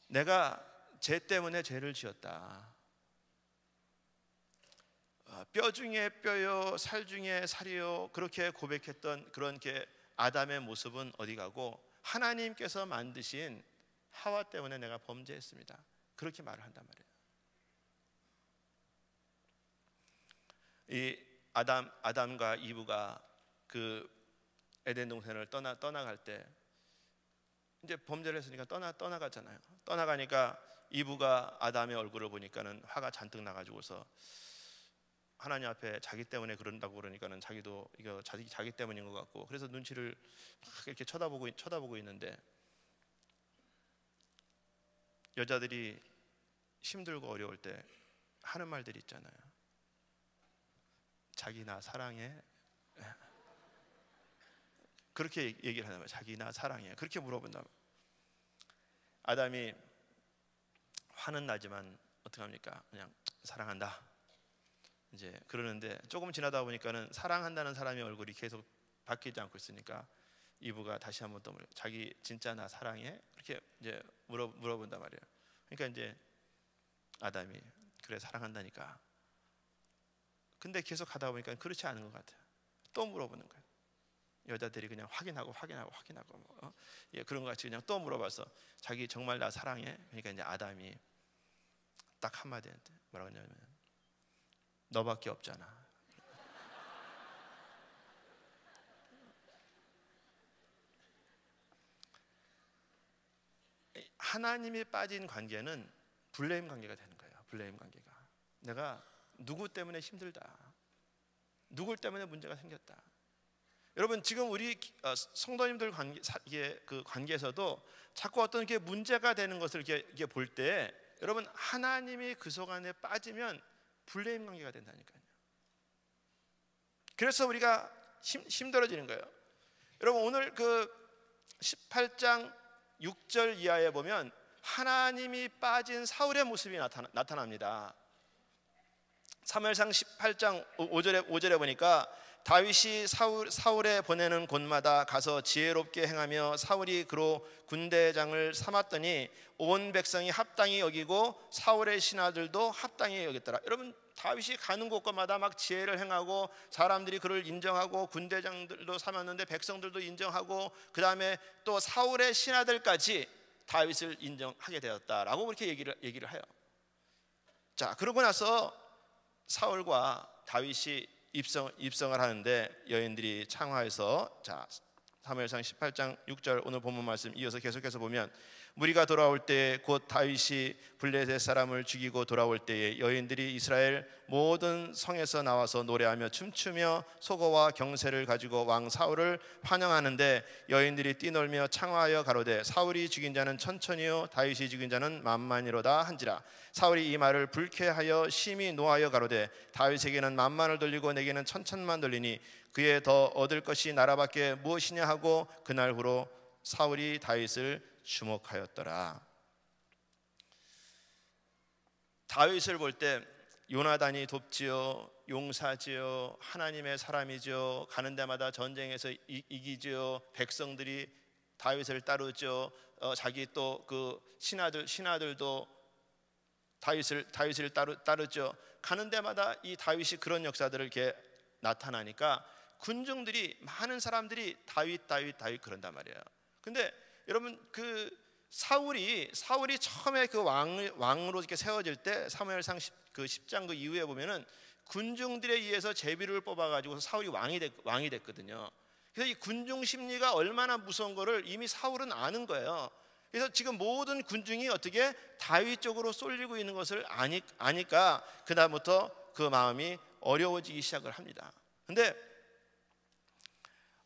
내가 죄 때문에 죄를 지었다. 뼈 중에 뼈요 살 중에 살이요 그렇게 고백했던 그런 게 아담의 모습은 어디 가고 하나님께서 만드신 하와 때문에 내가 범죄했습니다. 그렇게 말을 한단 말이에요. 이 아담과 이브가 그 에덴 동산을 떠나갈 때 이제 범죄를 했으니까 떠나가잖아요. 떠나가니까 이브가 아담의 얼굴을 보니까는 화가 잔뜩 나가지고서 하나님 앞에 자기 때문에 그런다고 그러니까는 자기도 이거 자기 때문인 것 같고, 그래서 눈치를 막 이렇게 쳐다보고 있는데, 여자들이 힘들고 어려울 때 하는 말들이 있잖아요. 자기 나 사랑해. 그렇게 얘기를 하는 거예요. 자기 나 사랑해. 그렇게 물어본다면 아담이 화는 나지만 어떡합니까? 그냥 사랑한다. 이제 그러는데 조금 지나다 보니까는 사랑한다는 사람의 얼굴이 계속 바뀌지 않고 있으니까 이브가 다시 한번 또 자기 진짜 나 사랑해? 그렇게 이제 물어본단 말이에요. 그러니까 이제 아담이 그래 사랑한다니까. 근데 계속 가다 보니까 그렇지 않은 것 같아요. 또 물어보는 거예요. 여자들이 그냥 확인하고 예, 그런 것 같이 그냥 또 물어봐서 자기 정말 나 사랑해? 그러니까 이제 아담이 딱 한마디 했는데 뭐라고 했냐면 너밖에 없잖아. 하나님이 빠진 관계는 블레임 관계가 되는 거예요. 블레임 관계가. 내가 누구 때문에 힘들다. 누구 때문에 문제가 생겼다. 여러분 지금 우리 성도님들 그 관계에서도 자꾸 어떤 게 문제가 되는 것을 이렇게 볼 때 여러분 하나님이 그 속안에 빠지면 블레임 관계가 된다니까요. 그래서 우리가 힘들어지는 거예요. 여러분 오늘 그 18장 6절 이하에 보면 하나님이 빠진 사울의 모습이 나타납니다. 사무엘상 18장 5절에 보니까 다윗이 사울에 보내는 곳마다 가서 지혜롭게 행하며 사울이 그로 군대장을 삼았더니 온 백성이 합당히 여기고 사울의 신하들도 합당히 여겼더라. 여러분 다윗이 가는 곳마다 막 지혜를 행하고 사람들이 그를 인정하고 군대장들도 삼았는데 백성들도 인정하고 그 다음에 또 사울의 신하들까지 다윗을 인정하게 되었다라고 그렇게 얘기를 해요. 자, 그러고 나서 사울과 다윗이 입성을 하는데 여인들이 창화해서 자 사무엘상 18장 6절 오늘 본문 말씀 이어서 계속해서 보면 무리가 돌아올 때 곧 다윗이 블레셋 사람을 죽이고 돌아올 때에 여인들이 이스라엘 모든 성에서 나와서 노래하며 춤추며 소고와 경새를 가지고 왕 사울을 환영하는데 여인들이 뛰놀며 창화하여 가로되 사울이 죽인 자는 천천히요 다윗이 죽인 자는 만만이로다 한지라. 사울이 이 말을 불쾌하여 심히 노하여 가로되 다윗에게는 만만을 돌리고 내게는 천천만 돌리니 그에 더 얻을 것이 나라밖에 무엇이냐 하고 그날 후로 사울이 다윗을 주목하였더라. 다윗을 볼 때 요나단이 돕지요, 용사지요, 하나님의 사람이죠, 가는 데마다 전쟁에서 이기지요, 백성들이 다윗을 따르죠, 자기 또 그 신하들도 다윗을 따르죠. 가는 데마다 이 다윗이 그런 역사들을 이렇게 나타나니까 군중들이 많은 사람들이 다윗 그런단 말이에요. 근데 여러분 그 사울이 처음에 그 왕으로 이렇게 세워질 때 사무엘상 10장 그 이후에 보면은 군중들에 의해서 제비를 뽑아가지고 사울이 왕이 됐거든요. 그래서 이 군중 심리가 얼마나 무서운 거를 이미 사울은 아는 거예요. 그래서 지금 모든 군중이 어떻게 다윗 쪽으로 쏠리고 있는 것을 아니까 그다음부터 그 마음이 어려워지기 시작을 합니다. 근데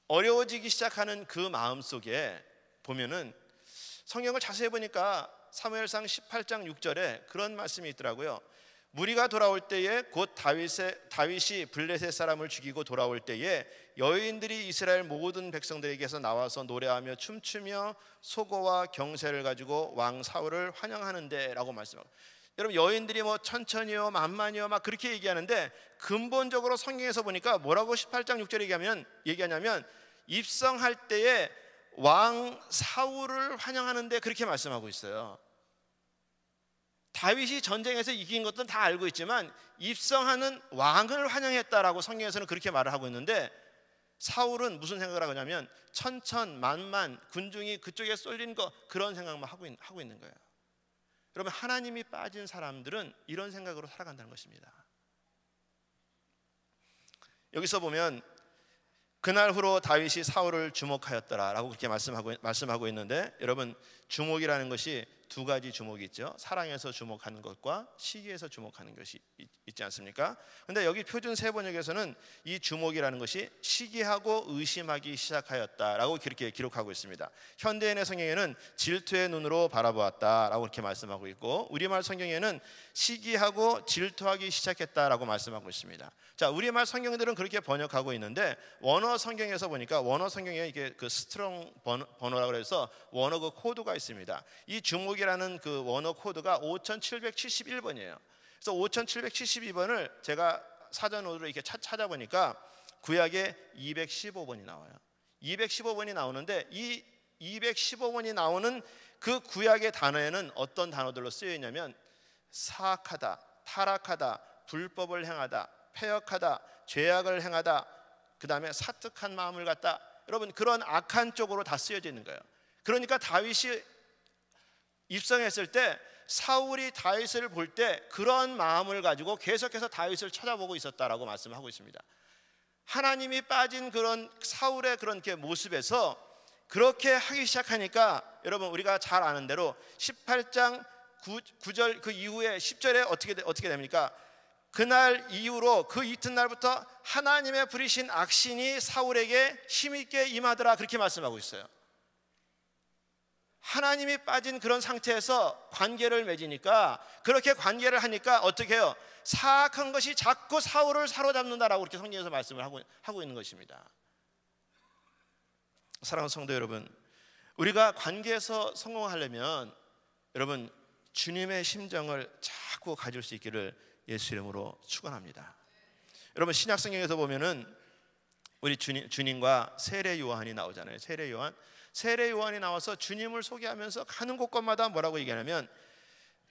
어려워지기 시작하는 그 마음 속에 보면은 성경을 자세히 보니까 사무엘상 18장 6절에 그런 말씀이 있더라고요. 무리가 돌아올 때에 곧 다윗이 블레셋 사람을 죽이고 돌아올 때에 여인들이 이스라엘 모든 백성들에게서 나와서 노래하며 춤추며 소고와 경새를 가지고 왕 사울을 환영하는데 라고 말씀하고, 여러분 여인들이 뭐 천천히요 만만히요 막 그렇게 얘기하는데 근본적으로 성경에서 보니까 뭐라고 18장 6절에 얘기하냐면 입성할 때에 왕 사울을 환영하는데 그렇게 말씀하고 있어요. 다윗이 전쟁에서 이긴 것도 다 알고 있지만 입성하는 왕을 환영했다라고 성경에서는 그렇게 말을 하고 있는데 사울은 무슨 생각을 하냐면 천천만만 군중이 그쪽에 쏠린 거 그런 생각만 하고 있는 거예요. 여러분 하나님이 빠진 사람들은 이런 생각으로 살아간다는 것입니다. 여기서 보면 그날 후로 다윗이 사울을 주목하였더라라고 그렇게 말씀하고 있는데 여러분 주목이라는 것이 두 가지 주목이 있죠. 사랑에서 주목하는 것과 시기에서 주목하는 것이 있지 않습니까? 그런데 여기 표준 세번역에서는 이 주목이라는 것이 시기하고 의심하기 시작하였다라고 그렇게 기록하고 있습니다. 현대인의 성경에는 질투의 눈으로 바라보았다라고 이렇게 말씀하고 있고 우리말 성경에는 시기하고 질투하기 시작했다라고 말씀하고 있습니다. 자, 우리말 성경들은 그렇게 번역하고 있는데 원어 성경에서 보니까 원어 성경에 이게 그 스트롱 번호라고 해서 원어 그 코드가 있습니다. 이 주목이라는 그 원어 코드가 5771번이에요. 그래서 5772번을 제가 사전으로 이렇게 찾아보니까 구약에 215번이 나와요. 215번이 나오는데 이 215번이 나오는 그 구약의 단어에는 어떤 단어들로 쓰여 있냐면 사악하다, 타락하다, 불법을 행하다, 패역하다, 죄악을 행하다, 그 다음에 사특한 마음을 갖다. 여러분 그런 악한 쪽으로 다 쓰여져 있는 거예요. 그러니까 다윗이 입성했을 때 사울이 다윗을 볼 때 그런 마음을 가지고 계속해서 다윗을 쳐다보고 있었다라고 말씀하고 있습니다. 하나님이 빠진 그런 사울의 그런 모습에서 그렇게 하기 시작하니까 여러분 우리가 잘 아는 대로 18장 9절 그 이후에 10절에 어떻게 됩니까? 그날 이후로 그 이튿날부터 하나님의 부리신 악신이 사울에게 힘있게 임하더라, 그렇게 말씀하고 있어요. 하나님이 빠진 그런 상태에서 관계를 맺으니까, 그렇게 관계를 하니까 어떻게 해요? 사악한 것이 자꾸 사울을 사로잡는다라고 그렇게 성경에서 말씀을 하고 있는 것입니다. 사랑하는 성도 여러분, 우리가 관계에서 성공하려면 여러분 주님의 심정을 자꾸 가질 수 있기를 예수 이름으로 축원합니다. 여러분 신약 성경에서 보면은 우리 주님과 세례 요한이 나오잖아요. 세례 요한이 나와서 주님을 소개하면서 가는 곳곳마다 뭐라고 얘기하냐면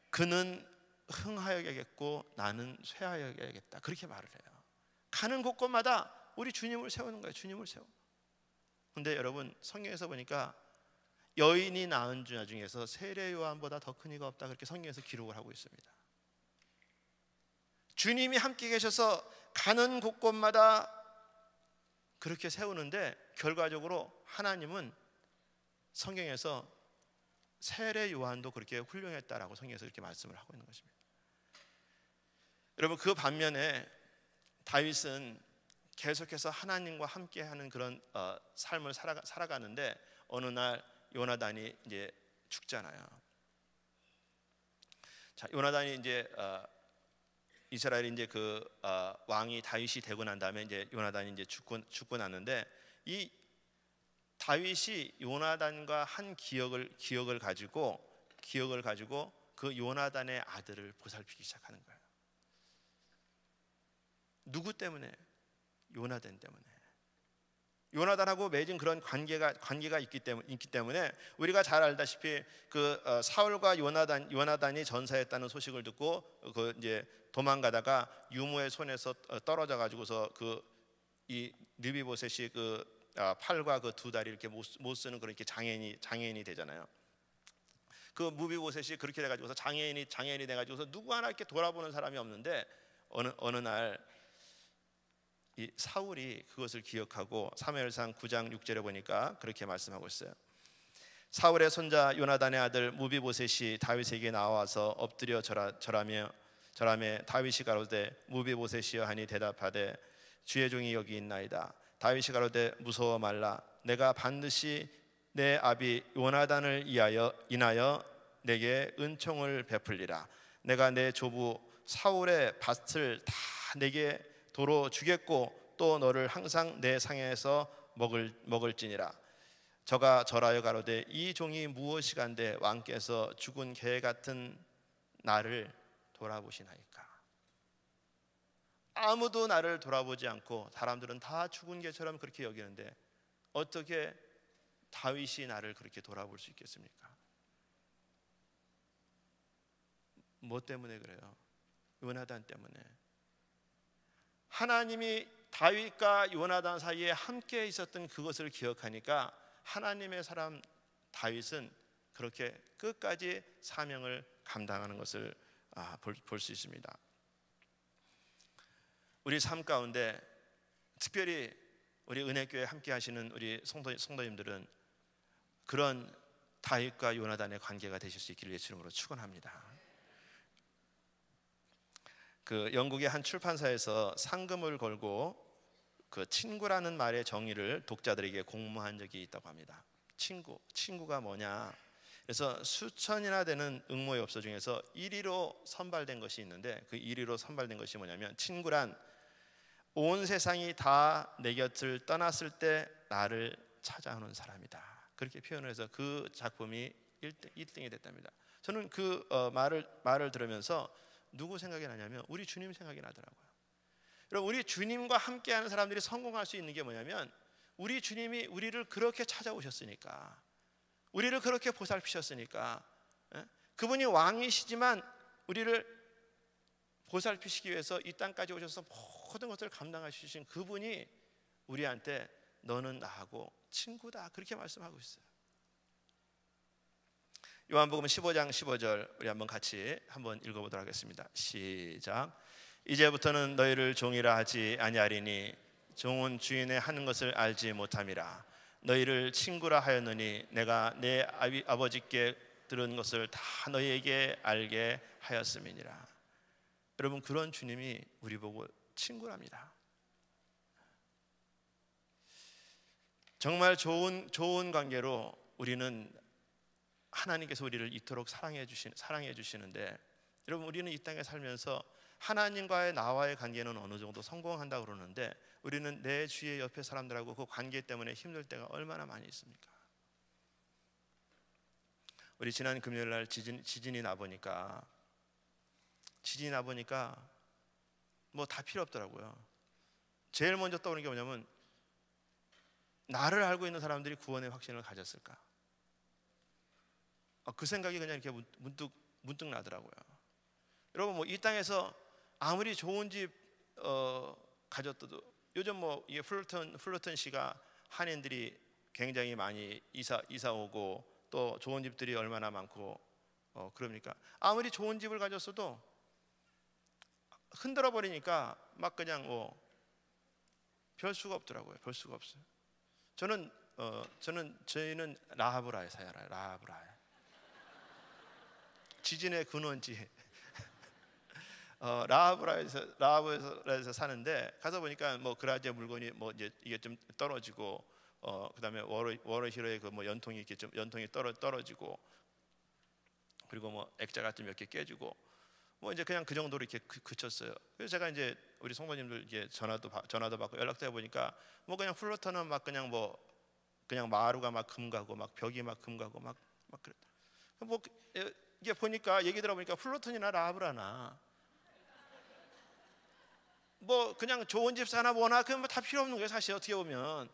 그는 흥하여야겠고 나는 쇠하여야겠다, 그렇게 말을 해요. 가는 곳곳마다 우리 주님을 세우는 거예요. 주님을 세워. 근데 여러분 성경에서 보니까 여인이 낳은 자 중에서 세례 요한보다 더 큰 이가 없다, 그렇게 성경에서 기록을 하고 있습니다. 주님이 함께 계셔서 가는 곳곳마다 그렇게 세우는데 결과적으로 하나님은 성경에서 세례 요한도 그렇게 훌륭했다라고 성경에서 이렇게 말씀을 하고 있는 것입니다. 여러분 그 반면에 다윗은 계속해서 하나님과 함께하는 그런 삶을 살아가는데 어느 날 요나단이 이제 죽잖아요. 자, 요나단이 이제 이스라엘이 이제 그 왕이 다윗이 되고 난 다음에 이제 요나단이 이제 죽고 났는데 이 다윗이 요나단과 한 기억을 가지고 그 요나단의 아들을 보살피기 시작하는 거예요. 누구 때문에? 요나단 때문에. 요나단하고 맺은 그런 관계가 있기 때문에 우리가 잘 알다시피 그 사울과 요나단이 전사했다는 소식을 듣고 그 이제 도망가다가 유모의 손에서 떨어져 가지고서 그 이 느비보셋이 그 팔과 그 두 다리 이렇게 못 쓰는 그런 장애인이 되잖아요. 그 무비보셋이 그렇게 돼가지고서 장애인이 돼가지고서 누구 하나 이렇게 돌아보는 사람이 없는데 어느 날 이 사울이 그것을 기억하고 사무엘상 9장 6절에 보니까 그렇게 말씀하고 있어요. 사울의 손자 요나단의 아들 무비보셋이 다윗에게 나와서 엎드려 절하며 다윗이 가로되 무비보셋이여 하니 대답하되 주의 종이 여기 있나이다. 다윗이 가로되 무서워 말라. 내가 반드시 내 아비 요나단을 인하여 내게 은총을 베풀리라. 내가 내 조부 사울의 밭을 다 내게 도로 주겠고 또 너를 항상 내 상에서 먹을지니라. 저가 절하여 가로되 이 종이 무엇이간데 왕께서 죽은 개 같은 나를 돌아보시나이까. 아무도 나를 돌아보지 않고 사람들은 다 죽은 개처럼 그렇게 여기는데 어떻게 다윗이 나를 그렇게 돌아볼 수 있겠습니까? 뭐 때문에 그래요? 요나단 때문에. 하나님이 다윗과 요나단 사이에 함께 있었던 그것을 기억하니까 하나님의 사람 다윗은 그렇게 끝까지 사명을 감당하는 것을 볼 수 있습니다. 우리 삶 가운데 특별히 우리 은혜교회 함께 하시는 우리 성도님들은 그런 다윗과 요나단의 관계가 되실 수 있기를 예수 이름으로 축원합니다. 그 영국의 한 출판사에서 상금을 걸고 그 친구라는 말의 정의를 독자들에게 공모한 적이 있다고 합니다. 친구가 뭐냐? 그래서 수천이나 되는 응모의업소 중에서 1위로 선발된 것이 있는데 그 1위로 선발된 것이 뭐냐면 친구란 온 세상이 다 내 곁을 떠났을 때 나를 찾아오는 사람이다, 그렇게 표현을 해서 그 작품이 1등이 됐답니다. 저는 그 말을 들으면서 누구 생각이 나냐면 우리 주님 생각이 나더라고요. 여러분 우리 주님과 함께하는 사람들이 성공할 수 있는 게 뭐냐면 우리 주님이 우리를 그렇게 찾아오셨으니까, 우리를 그렇게 보살피셨으니까, 그분이 왕이시지만 우리를 보살피시기 위해서 이 땅까지 오셔서 모든 것을 감당하시신 그분이 우리한테 너는 나하고 친구다, 그렇게 말씀하고 있어요. 요한복음 15장 15절 우리 한번 같이 한번 읽어보도록 하겠습니다. 시작. 이제부터는 너희를 종이라 하지 아니하리니 종은 주인의 하는 것을 알지 못함이라. 너희를 친구라 하였느니 내가 내 아버지께 들은 것을 다 너희에게 알게 하였음이니라. 여러분, 그런 주님이 우리 보고 친구랍니다. 정말 좋은 관계로 우리는 하나님께서 우리를 이토록 사랑해 주시는데, 여러분, 우리는 이 땅에 살면서 하나님과의 나와의 관계는 어느 정도 성공한다 그러는데 우리는 내 주위의 옆에 사람들하고 그 관계 때문에 힘들 때가 얼마나 많이 있습니까? 우리 지난 금요일 날 지진이 나 보니까 뭐 다 필요 없더라고요. 제일 먼저 떠오르는 게 뭐냐면, 나를 알고 있는 사람들이 구원의 확신을 가졌을까? 그 생각이 그냥 이렇게 문득 나더라고요. 여러분, 뭐 이 땅에서 아무리 좋은 집 가졌어도, 요즘 뭐 이게 플루턴 시가 한인들이 굉장히 많이 이사 오고 또 좋은 집들이 얼마나 많고 그럽니까? 아무리 좋은 집을 가졌어도 흔들어 버리니까 막 그냥 뭐 별 수가 없더라고요. 별 수가 없어요. 저희는 라하브라에 살아요. 라하브라에. 지진의 근원지 라하브라에서 사는데, 가서 보니까 뭐 그라지의 물건이 뭐 이제 이게 좀 떨어지고, 그다음에 워러히로의 그 뭐 연통이 이렇게 좀 떨어지고, 그리고 뭐 액자가 좀 몇 개 깨지고, 뭐 이제 그냥 그 정도로 이렇게 그쳤어요. 그래서 제가 이제 우리 성도님들 이제 전화도 받고 연락도 해보니까 뭐 그냥 플로터는 막 그냥 마루가 막 금가고 막 벽이 막 금가고 막 그래. 뭐 이게 보니까 얘기 들어보니까 플로턴이나 라하브라나 뭐 그냥 좋은 집 사나 뭐나 그건 뭐 다 필요 없는 거예요. 사실 어떻게 보면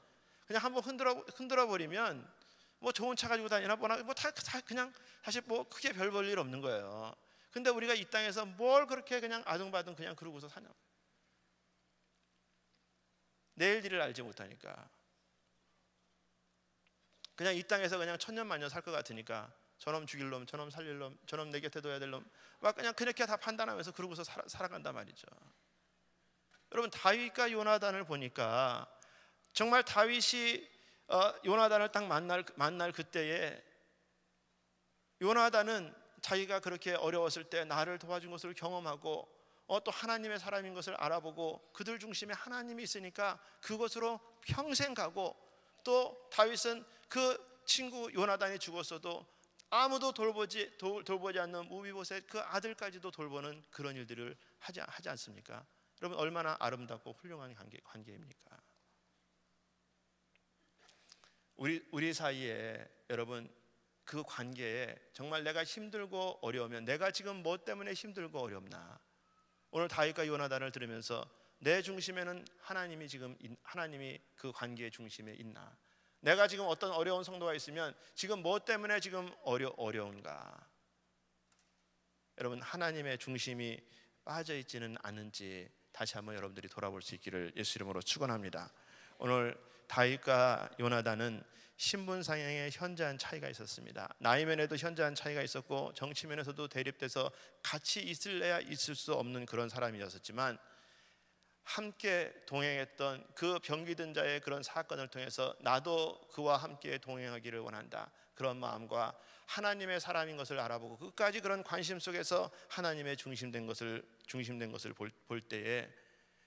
그냥 한번 흔들어 버리면 뭐 좋은 차 가지고 다니나 뭐나 뭐 다 그냥 사실 뭐 크게 별 볼 일 없는 거예요. 근데 우리가 이 땅에서 뭘 그렇게 그냥 아등바등 그냥 그러고서 사냐? 내일 일을 알지 못하니까 그냥 이 땅에서 그냥 천년만년 살 것 같으니까 저놈 죽일 놈, 저놈 살릴 놈, 저놈 내 곁에 둬야 될 놈, 막 그냥 그렇게 다 판단하면서 그러고서 살아간단 말이죠. 여러분, 다윗과 요나단을 보니까 정말 다윗이 요나단을 딱 만날 그때에 요나단은 자기가 그렇게 어려웠을 때 나를 도와준 것을 경험하고 또 하나님의 사람인 것을 알아보고 그들 중심에 하나님이 있으니까 그것으로 평생 가고, 또 다윗은 그 친구 요나단이 죽었어도 아무도 돌보지 않는 무비보셋 그 아들까지도 돌보는 그런 일들을 하지 않습니까? 여러분, 얼마나 아름답고 훌륭한 관계입니까? 우리 사이에 여러분, 그 관계에 정말 내가 힘들고 어려우면, 내가 지금 뭐 때문에 힘들고 어렵나? 오늘 다윗과 요나단을 들으면서 내 중심에는 하나님이 그 관계의 중심에 있나? 내가 지금 어떤 어려운 성도가 있으면 지금 뭐 때문에 지금 어려운가? 여러분, 하나님의 중심이 빠져 있지는 않은지 다시 한번 여러분들이 돌아볼 수 있기를 예수 이름으로 축원합니다. 오늘 다윗과 요나단은 신분상의 현저한 차이가 있었습니다. 나이면에도 현저한 차이가 있었고 정치면에서도 대립돼서 같이 있을래야 있을 수 없는 그런 사람이었지만, 함께 동행했던 그 병기든 자의 그런 사건을 통해서 나도 그와 함께 동행하기를 원한다, 그런 마음과 하나님의 사람인 것을 알아보고 끝까지 그런 관심 속에서 하나님의 중심된 것을 볼 때에,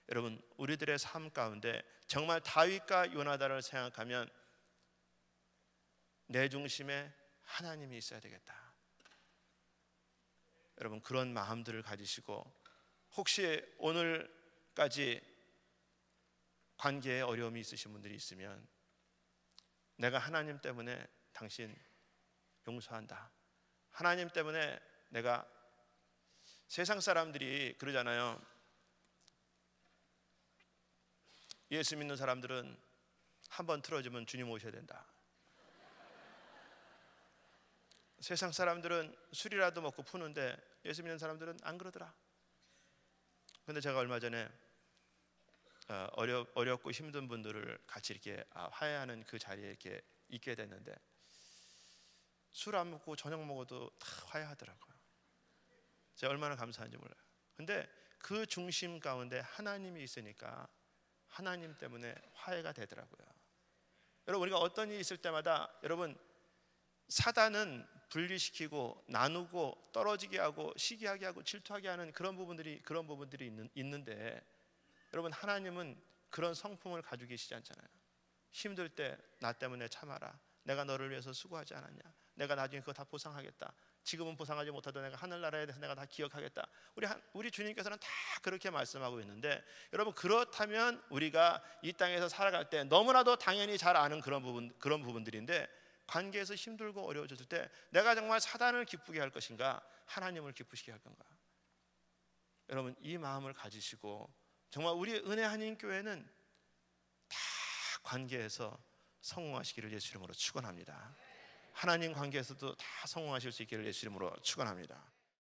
여러분, 우리들의 삶 가운데 정말 다윗과 요나단을 생각하면 내 중심에 하나님이 있어야 되겠다. 여러분, 그런 마음들을 가지시고, 혹시 오늘까지 관계에 어려움이 있으신 분들이 있으면 내가 하나님 때문에 당신 용서한다. 하나님 때문에 내가, 세상 사람들이 그러잖아요. 예수 믿는 사람들은 한번 틀어주면 주님 오셔야 된다. 세상 사람들은 술이라도 먹고 푸는데 예수 믿는 사람들은 안 그러더라. 근데 제가 얼마 전에 어렵고 힘든 분들을 같이 이렇게 화해하는 그 자리에 이렇게 있게 됐는데 술 안 먹고 저녁 먹어도 다 화해하더라고요. 제가 얼마나 감사한지 몰라요. 근데 그 중심 가운데 하나님이 있으니까 하나님 때문에 화해가 되더라고요. 여러분, 우리가 어떤 일이 있을 때마다 여러분, 사단은 분리시키고 나누고 떨어지게 하고 시기하게 하고 질투하게 하는 그런 부분들이 있는데 여러분, 하나님은 그런 성품을 가지고 계시지 않잖아요. 힘들 때 나 때문에 참아라. 내가 너를 위해서 수고하지 않았냐. 내가 나중에 그거 다 보상하겠다. 지금은 보상하지 못하도 내가 하늘나라에 대해서 내가 다 기억하겠다. 우리 주님께서는 다 그렇게 말씀하고 있는데 여러분, 그렇다면 우리가 이 땅에서 살아갈 때 너무나도 당연히 잘 아는 그런 부분들인데 관계에서 힘들고 어려워졌을 때 내가 정말 사단을 기쁘게 할 것인가, 하나님을 기쁘시게 할 건가? 여러분, 이 마음을 가지시고 정말 우리 은혜 한인교회는 다 관계에서 성공하시기를 예수 이름으로 축원합니다. 하나님 관계에서도 다 성공하실 수 있기를 예수 이름으로 축원합니다.